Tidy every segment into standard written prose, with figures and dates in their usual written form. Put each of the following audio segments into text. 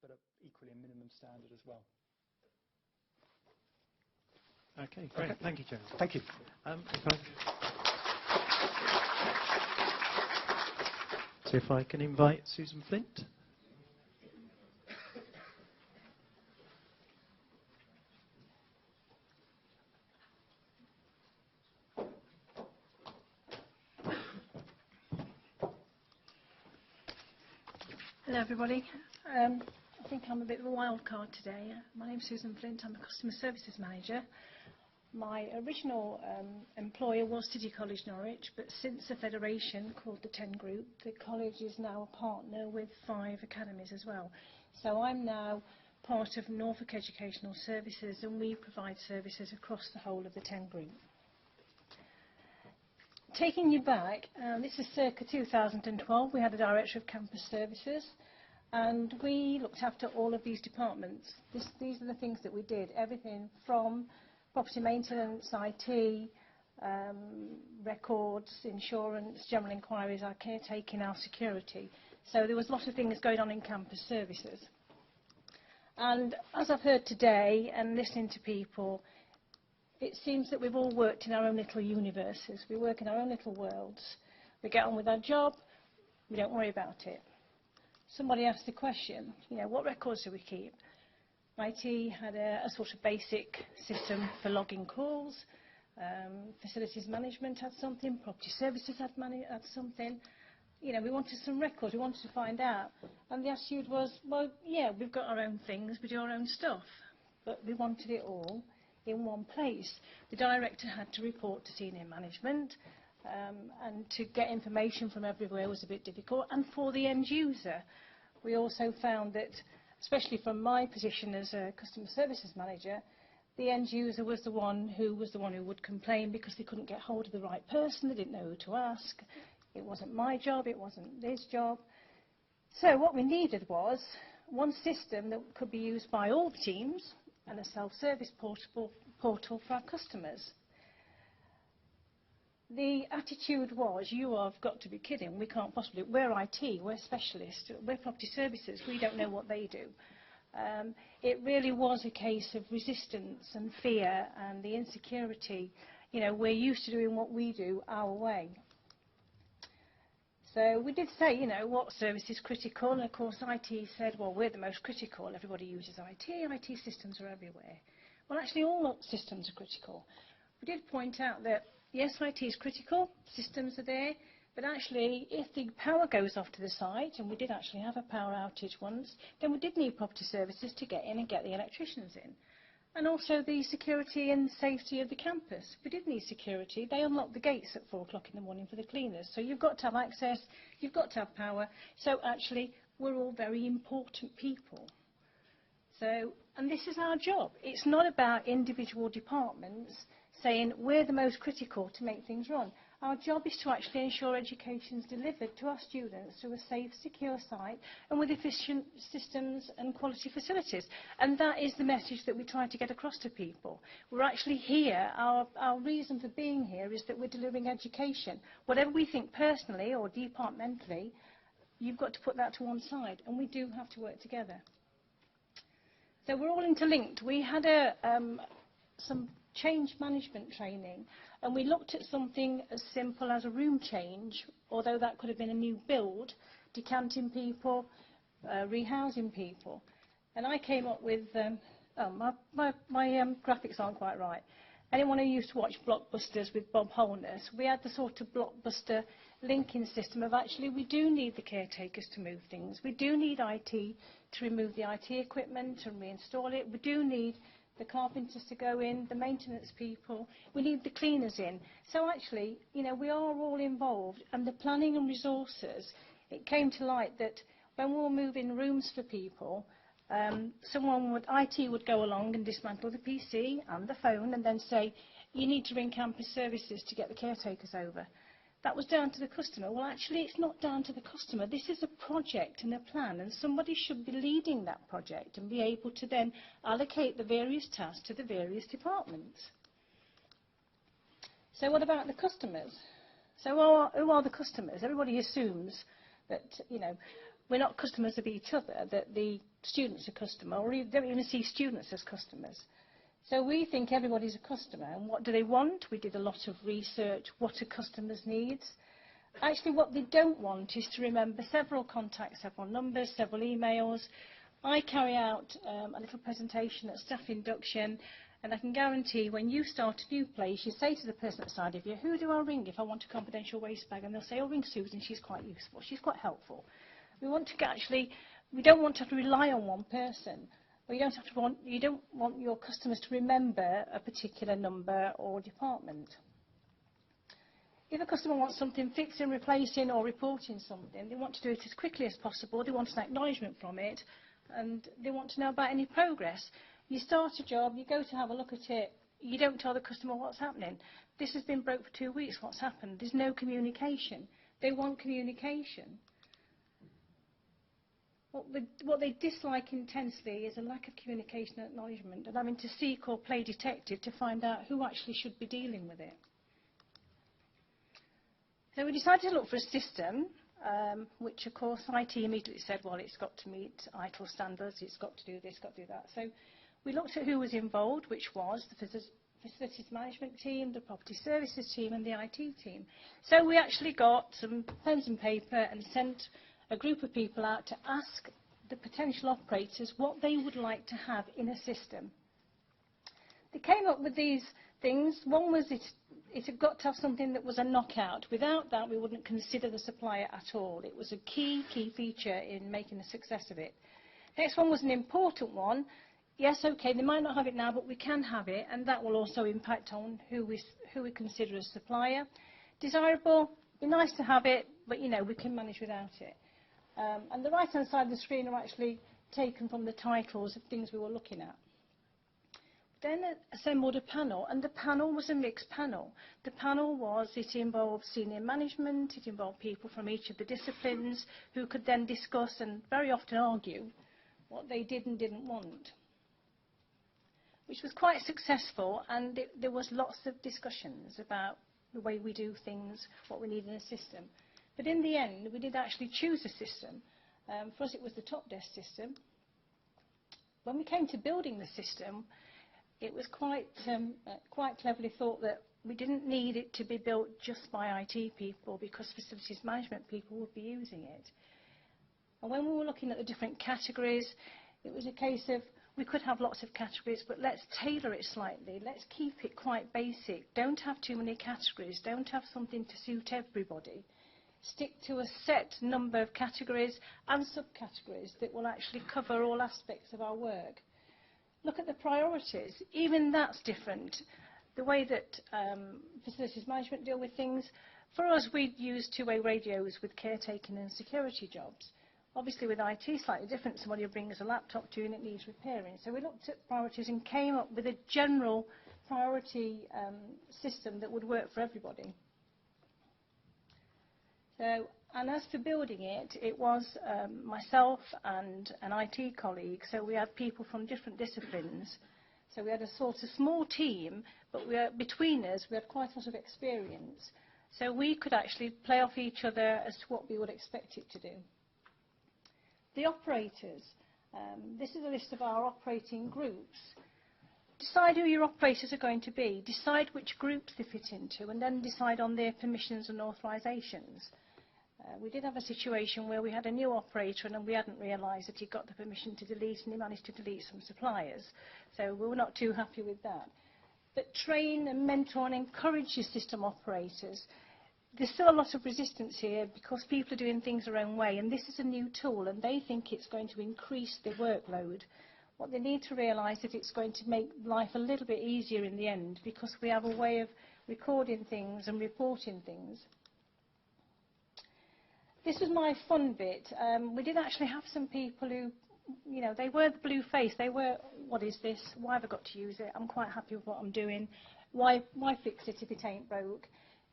but equally a minimum standard as well. Okay, great. Okay. Thank you, Joe. Thank you. So if I can invite Susan Flint. Hello everybody. I think I'm a bit of a wild card today. My name's Susan Flint, I'm a Customer Services Manager. My original employer was City College Norwich, but since a federation called the 10 Group, the college is now a partner with 5 academies as well. So I'm now part of Norfolk Educational Services, and we provide services across the whole of the 10 Group. Taking you back, this is circa 2012, we had a Director of Campus Services, and we looked after all of these departments. These are the things that we did, everything from property maintenance, IT, records, insurance, general inquiries, our caretaking, our security. So there was a lot of things going on in campus services. And as I've heard today and listening to people, it seems that we've all worked in our own little universes. We work in our own little worlds. We get on with our job, we don't worry about it. Somebody asked the question, you know, what records do we keep? IT had a sort of basic system for logging calls, facilities management had something, property services had something. You know, we wanted some records, we wanted to find out. And the attitude was, well, yeah, we've got our own things, we do our own stuff. But we wanted it all in one place. The director had to report to senior management, and to get information from everywhere was a bit difficult. And for the end user, we also found that, especially from my position as a customer services manager, the end user was the one who would complain because they couldn't get hold of the right person, they didn't know who to ask. It wasn't my job, it wasn't his job. So what we needed was one system that could be used by all the teams and a self-service portal for our customers. The attitude was, you have got to be kidding, we can't possibly, we're IT, we're specialists, we're property services, we don't know what they do. It really was a case of resistance and fear and the insecurity. You know, we're used to doing what we do our way. So we did say, you know, what service is critical, and of course IT said, well, we're the most critical, everybody uses IT systems are everywhere. Well, actually all systems are critical. We did point out that yes, IT is critical, systems are there, but actually if the power goes off to the site, and we did actually have a power outage once, then we did need property services to get in and get the electricians in. And also the security and safety of the campus. We did need security. They unlocked the gates at 4 o'clock in the morning for the cleaners. So you've got to have access, you've got to have power. So actually we're all very important people. So, and this is our job. It's not about individual departments saying we're the most critical to make things run. Our job is to actually ensure education is delivered to our students through a safe, secure site and with efficient systems and quality facilities. And that is the message that we try to get across to people. We're actually here, our reason for being here is that we're delivering education. Whatever we think personally or departmentally, you've got to put that to one side, and we do have to work together. So we're all interlinked. We had some change management training, and we looked at something as simple as a room change, although that could have been a new build, decanting people, rehousing people. And I came up with, my graphics aren't quite right. Anyone who used to watch Blockbusters with Bob Holness, we had the sort of Blockbuster linking system of actually we do need the caretakers to move things. We do need IT to remove the IT equipment and reinstall it. We do need the carpenters to go in, the maintenance people. We need the cleaners in. So actually, you know, we are all involved. And the planning and resources, it came to light that when we were moving rooms for people, IT would go along and dismantle the PC and the phone and then say, you need to ring campus services to get the caretakers over. That was down to the customer. Well, actually, it's not down to the customer. This is a project and a plan, and somebody should be leading that project and be able to then allocate the various tasks to the various departments. So what about the customers? So who are the customers? Everybody assumes that, you know, we're not customers of each other, that the students are customer, or you don't even see students as customers. So we think everybody's a customer, and what do they want? We did a lot of research. What are customers' needs? Actually, what they don't want is to remember several contacts, several numbers, several emails. I carry out a little presentation at staff induction, and I can guarantee when you start a new place, you say to the person at the side of you, who do I ring if I want a confidential waste bag? And they'll say, oh, ring Susan, she's quite useful, she's quite helpful. We want to actually, we don't want to have to rely on one person. Or you don't want your customers to remember a particular number or department. If a customer wants something fixing, replacing or reporting something, they want to do it as quickly as possible, they want an acknowledgement from it, and they want to know about any progress. You start a job, you go to have a look at it, you don't tell the customer what's happening. This has been broke for 2 weeks, what's happened? There's no communication. They want communication. What they dislike intensely is a lack of communication and acknowledgement, and having to seek or play detective to find out who actually should be dealing with it. So we decided to look for a system, which of course IT immediately said, well, it's got to meet ITIL standards, it's got to do this, got to do that. So we looked at who was involved, which was the facilities management team, the property services team and the IT team. So we actually got some pens and paper and sent a group of people out to ask the potential operators what they would like to have in a system. They came up with these things. One was it had got to have something that was a knockout. Without that, we wouldn't consider the supplier at all. It was a key feature in making a success of it. Next one was an important one. Yes, okay, they might not have it now, but we can have it, and that will also impact on who we consider a supplier. Desirable, be nice to have it, but you know, we can manage without it. And the right-hand side of the screen are actually taken from the titles of things we were looking at. Then assembled a panel, and the panel was a mixed panel. The panel it involved senior management, it involved people from each of the disciplines who could then discuss and very often argue what they did and didn't want, which was quite successful, and there was lots of discussions about the way we do things, what we need in a system. But in the end, we did actually choose a system. For us, it was the top desk system. When we came to building the system, it was quite cleverly thought that we didn't need it to be built just by IT people, because facilities management people would be using it. And when we were looking at the different categories, it was a case of we could have lots of categories, but let's tailor it slightly. Let's keep it quite basic. Don't have too many categories. Don't have something to suit everybody. Stick to a set number of categories and subcategories that will actually cover all aspects of our work. Look at the priorities. Even that's different. The way that facilities management deal with things. For us, we'd use two-way radios with caretaking and security jobs. Obviously with IT, slightly different. Somebody will bring us a laptop to you and it needs repairing. So we looked at priorities and came up with a general priority system that would work for everybody. So, and as for building it, it was myself and an IT colleague. So we had people from different disciplines. So we had a sort of small team, but between us, we had quite a lot of experience. So we could actually play off each other as to what we would expect it to do. The operators. This is a list of our operating groups. Decide who your operators are going to be. Decide which groups they fit into, and then decide on their permissions and authorisations. We did have a situation where we had a new operator and we hadn't realised that he got the permission to delete, and he managed to delete some suppliers. So we were not too happy with that. But train and mentor and encourage your system operators. There's still a lot of resistance here because people are doing things their own way, and this is a new tool and they think it's going to increase their workload. What they need to realise is it's going to make life a little bit easier in the end, because we have a way of recording things and reporting things. This was my fun bit. We did actually have some people who, you know, they were the blue face. They were, what is this? Why have I got to use it? I'm quite happy with what I'm doing. Why fix it if it ain't broke?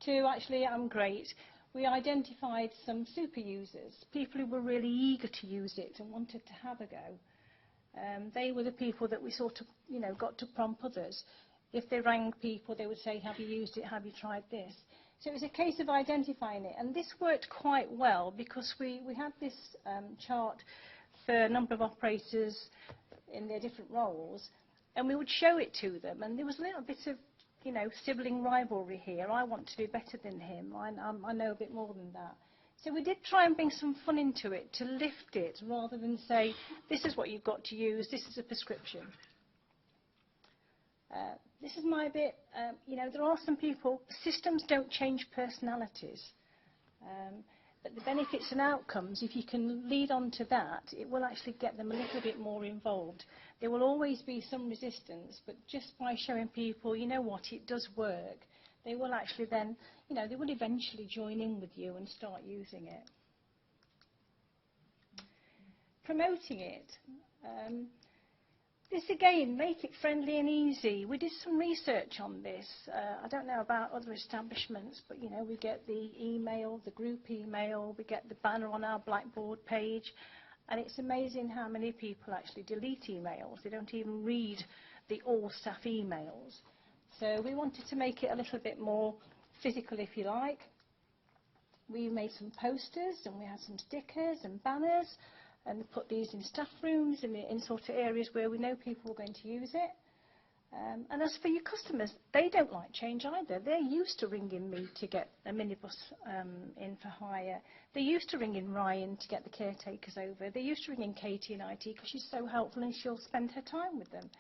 To actually, I'm great. We identified some super users, people who were really eager to use it and wanted to have a go. They were the people that we sort of, you know, got to prompt others. If they rang people, they would say, have you used it? Have you tried this? So it was a case of identifying it, and this worked quite well because we had this chart for a number of operators in their different roles, and we would show it to them, and there was a little bit of, you know, sibling rivalry here. I want to do better than him. I know a bit more than that. So we did try and bring some fun into it to lift it rather than say, this is what you've got to use, this is a prescription. This is my bit. You know, there are some people, systems don't change personalities. But the benefits and outcomes, if you can lead on to that, it will actually get them a little bit more involved. There will always be some resistance, but just by showing people, you know what, it does work, they will actually then, you know, they will eventually join in with you and start using it. Promoting it. This again, make it friendly and easy. We did some research on this. I don't know about other establishments, but you know, we get the email, the group email, we get the banner on our Blackboard page, and it's amazing how many people actually delete emails. They don't even read the all staff emails. So we wanted to make it a little bit more physical, if you like. We made some posters and we had some stickers and banners, and put these in staff rooms and in sort of areas where we know people are going to use it. And as for your customers, they don't like change either. They're used to ringing me to get a minibus in for hire. They're used to ringing Ryan to get the caretakers over. They're used to ringing Katie in IT because she's so helpful and she'll spend her time with them.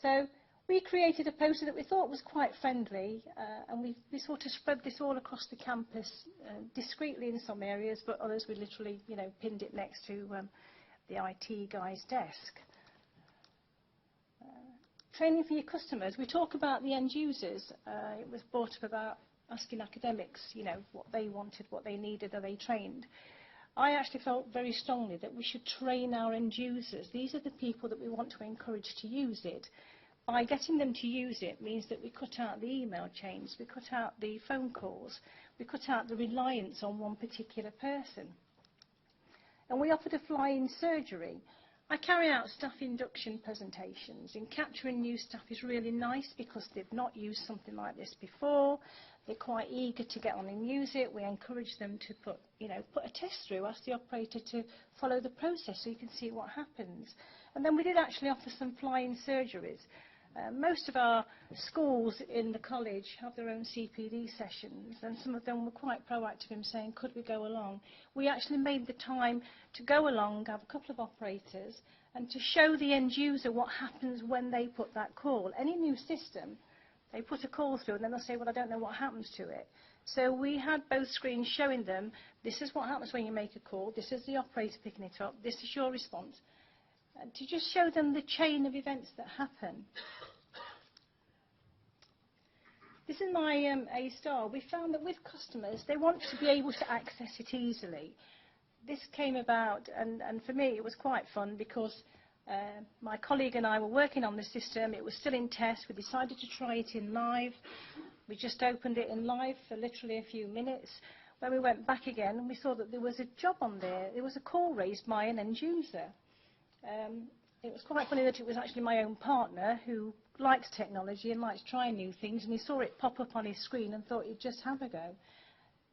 So we created a poster that we thought was quite friendly, and we sort of spread this all across the campus, discreetly in some areas, but others we literally, you know, pinned it next to the IT guy's desk. Training for your customers. We talk about the end users. It was brought up about asking academics, you know, what they wanted, what they needed, are they trained? I actually felt very strongly that we should train our end users. These are the people that we want to encourage to use it. By getting them to use it means that we cut out the email chains, we cut out the phone calls, we cut out the reliance on one particular person. And we offered a fly-in surgery. I carry out staff induction presentations, and capturing new staff is really nice because they've not used something like this before. They're quite eager to get on and use it. We encourage them to put a test through, ask the operator to follow the process so you can see what happens. And then we did actually offer some fly-in surgeries. Most of our schools in the college have their own CPD sessions, and some of them were quite proactive in saying, could we go along? We actually made the time to go along, have a couple of operators, and to show the end user what happens when they put that call. Any new system, they put a call through, and then they'll say, well, I don't know what happens to it. So we had both screens showing them, this is what happens when you make a call, this is the operator picking it up, this is your response. To just show them the chain of events that happen. This is my A-star. We found that with customers, they want to be able to access it easily. This came about, and for me it was quite fun because my colleague and I were working on the system. It was still in test. We decided to try it in live. We just opened it in live for literally a few minutes. When we went back again, we saw that there was a job on there. There was a call raised by an end user. It was quite funny that it was actually my own partner who likes technology and likes trying new things, and he saw it pop up on his screen and thought he'd just have a go.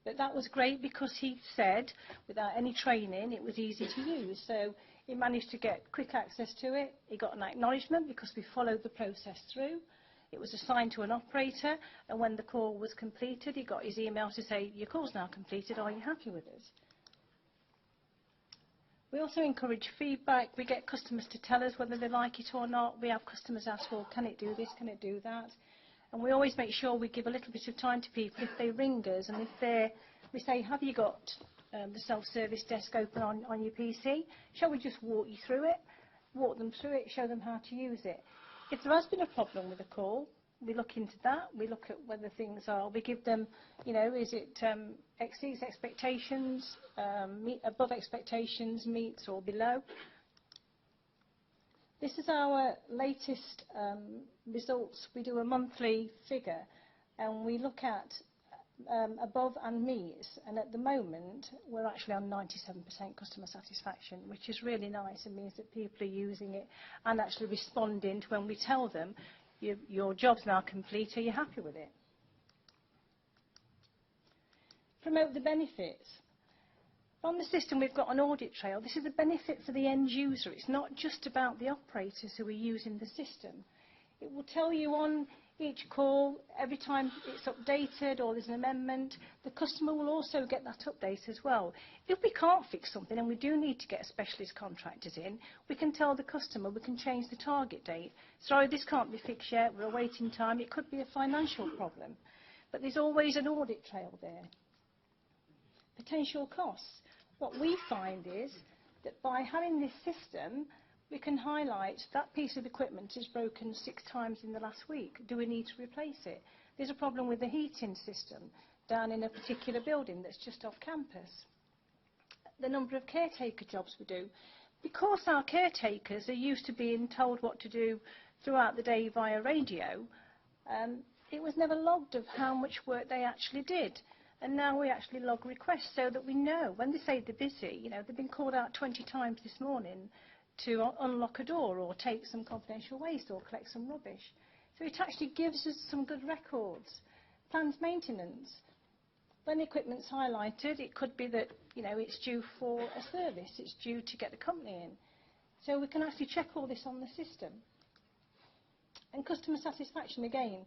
But that was great because he said, without any training, it was easy to use. So he managed to get quick access to it. He got an acknowledgement because we followed the process through. It was assigned to an operator, and when the call was completed, he got his email to say, your call's now completed, are you happy with it? We also encourage feedback. We get customers to tell us whether they like it or not. We have customers ask, well, can it do this, can it do that? And we always make sure we give a little bit of time to people if they ring us, and if we say, have you got the self-service desk open on your PC? Shall we just walk you through it, walk them through it, show them how to use it? If there has been a problem with a call, we look into that. We look at whether things are, we give them, is it exceeds expectations, above expectations, meets or below. This is our latest results. We do a monthly figure, and we look at above and meets, and at the moment we're actually on 97% customer satisfaction, which is really nice. It means that people are using it and actually responding to when we tell them, your job's now complete, are you happy with it? Promote the benefits. On the system, we've got an audit trail. This is a benefit for the end user. It's not just about the operators who are using the system. It will tell you on each call, every time it's updated or there's an amendment, the customer will also get that update as well. If we can't fix something and we do need to get specialist contractors in, we can tell the customer we can change the target date. Sorry, this can't be fixed yet, we're waiting time. It could be a financial problem. But there's always an audit trail there. Potential costs. What we find is that by having this system, we can highlight that piece of equipment is broken 6 times in the last week. Do we need to replace it? There's a problem with the heating system down in a particular building that's just off campus. The number of caretaker jobs we do. Because our caretakers are used to being told what to do throughout the day via radio, it was never logged of how much work they actually did. And now we actually log requests so that we know when they say they're busy, you know, they've been called out 20 times this morning to unlock a door or take some confidential waste or collect some rubbish. So it actually gives us some good records. Planned maintenance. When the equipment's highlighted, it could be that, you know, it's due for a service, it's due to get the company in. So we can actually check all this on the system. And customer satisfaction again.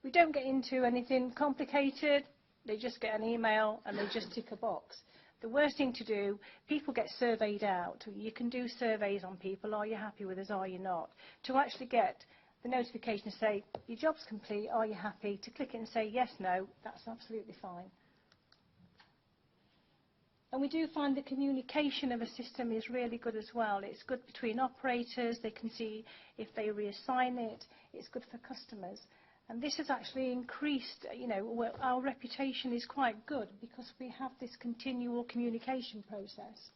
We don't get into anything complicated. They just get an email and they just tick a box. The worst thing to do, people get surveyed out. You can do surveys on people. Are you happy with us? Are you not? To actually get the notification to say, your job's complete. Are you happy? To click it and say, yes, no, that's absolutely fine. And we do find the communication of a system is really good as well. It's good between operators. They can see if they reassign it. It's good for customers. And this has actually increased, you know, our reputation is quite good because we have this continual communication process.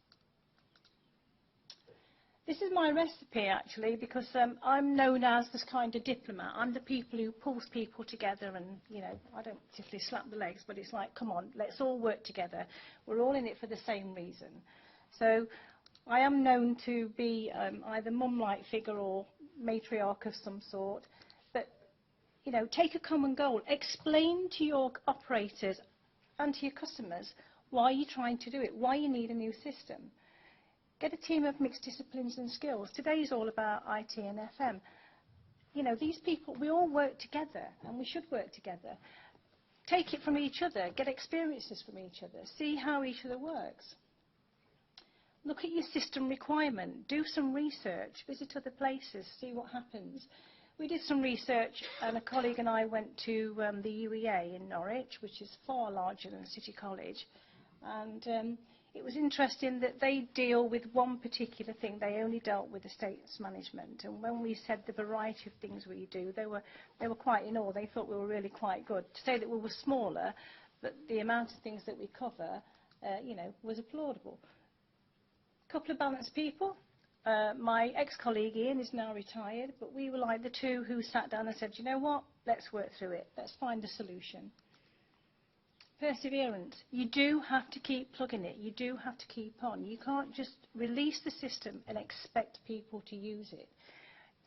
This is my recipe actually because I'm known as this kind of diplomat. I'm the people who pulls people together and, you know, I don't particularly slap the legs, but it's like, come on, let's all work together. We're all in it for the same reason. So I am known to be either mum-like figure or matriarch of some sort. You know, take a common goal. Explain to your operators and to your customers why you're trying to do it, why you need a new system. Get a team of mixed disciplines and skills. Today's all about IT and FM. You know, these people, we all work together, and we should work together. Take it from each other. Get experiences from each other. See how each other works. Look at your system requirement. Do some research. Visit other places. See what happens. We did some research, and a colleague and I went to the UEA in Norwich, which is far larger than City College. And it was interesting that they deal with one particular thing. They only dealt with estates management. And when we said the variety of things we do, they were quite in awe. They thought we were really quite good. To say that we were smaller, but the amount of things that we cover, you know, was applaudable. A couple of balanced people. My ex-colleague Ian is now retired, but we were like the two who sat down and said, you know what, let's work through it. Let's find a solution. Perseverance. You do have to keep plugging it. You do have to keep on. You can't just release the system and expect people to use it.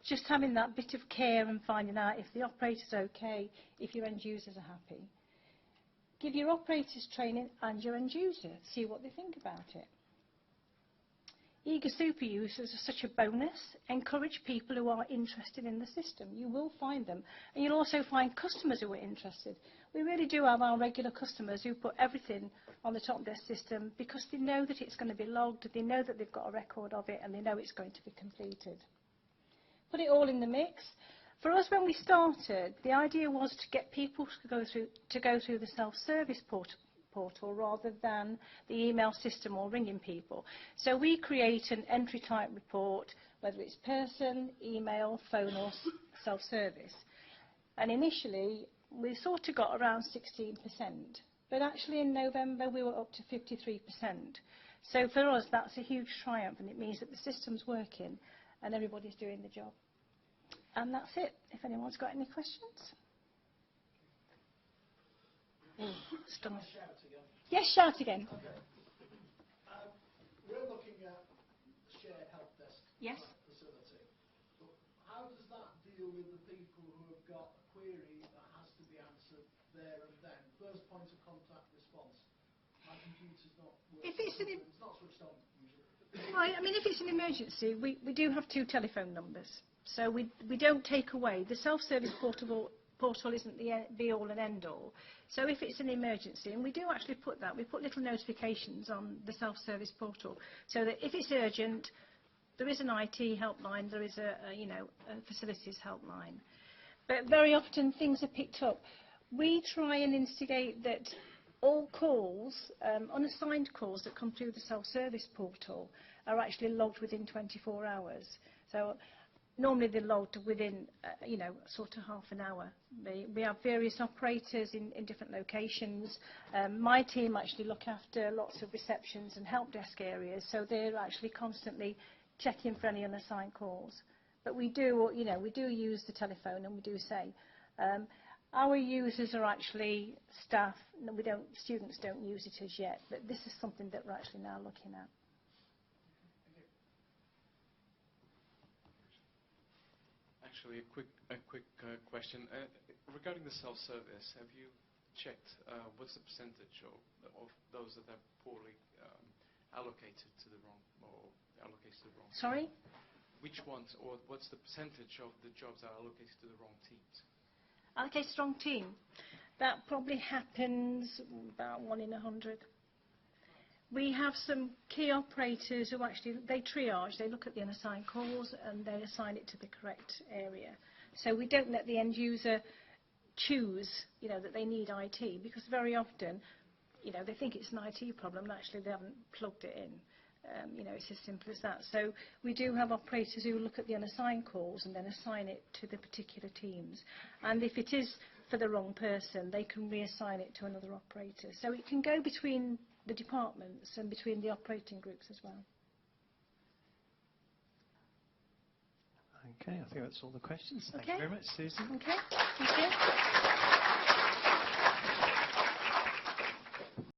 Just having that bit of care and finding out if the operator's okay, if your end users are happy. Give your operators training and your end user. See what they think about it. Eager super users are such a bonus. Encourage people who are interested in the system. You will find them. And you'll also find customers who are interested. We really do have our regular customers who put everything on the top desk system because they know that it's going to be logged, they know that they've got a record of it, and they know it's going to be completed. Put it all in the mix. For us, when we started, the idea was to get people to go through the self-service portal rather than the email system or ringing people. So we create an entry type report, whether it's person, email, phone or self-service. And initially we sort of got around 16%, but actually in November we were up to 53%. So for us that's a huge triumph, and it means that the system's working and everybody's doing the job. And that's it, if anyone's got any questions. Shout again. Yes, shout again. Okay. We're looking at shared help desk facility. But how does that deal with the people who have got a query that has to be answered there and then? First point of contact response. computer's not If it's an it's not switched on usually. Right, I mean, if it's an emergency, we do have 2 telephone numbers. So we don't take away. The self-service portal isn't the be-all and end-all. So if it's an emergency, and we do actually put that, we put little notifications on the self-service portal, so that if it's urgent, there is an IT helpline, there is a facilities helpline. But very often things are picked up. We try and instigate that all calls, unassigned calls that come through the self-service portal are actually logged within 24 hours. So normally they're logged within, sort of half an hour. We have various operators in different locations. My team actually look after lots of receptions and help desk areas, so they're actually constantly checking for any unassigned calls. But we do use the telephone, and we do say. Our users are actually staff. No, students don't use it as yet, but this is something that we're actually now looking at. Actually, a quick question regarding the self-service. Have you checked what's the percentage of those that are poorly allocated to the wrong teams? Sorry? Which ones, or what's the percentage of the jobs that are allocated to the wrong teams? Allocated strong team. That probably happens about 1 in 100. We have some key operators who actually, they triage, they look at the unassigned calls and they assign it to the correct area. So we don't let the end user choose, that they need IT, because very often, they think it's an IT problem and actually they haven't plugged it in. It's as simple as that. So we do have operators who look at the unassigned calls and then assign it to the particular teams. And if it is for the wrong person, they can reassign it to another operator. So it can go between the departments and between the operating groups as well. Okay, I think that's all the questions. Thank Okay. you very much, Susan. Okay, thank you.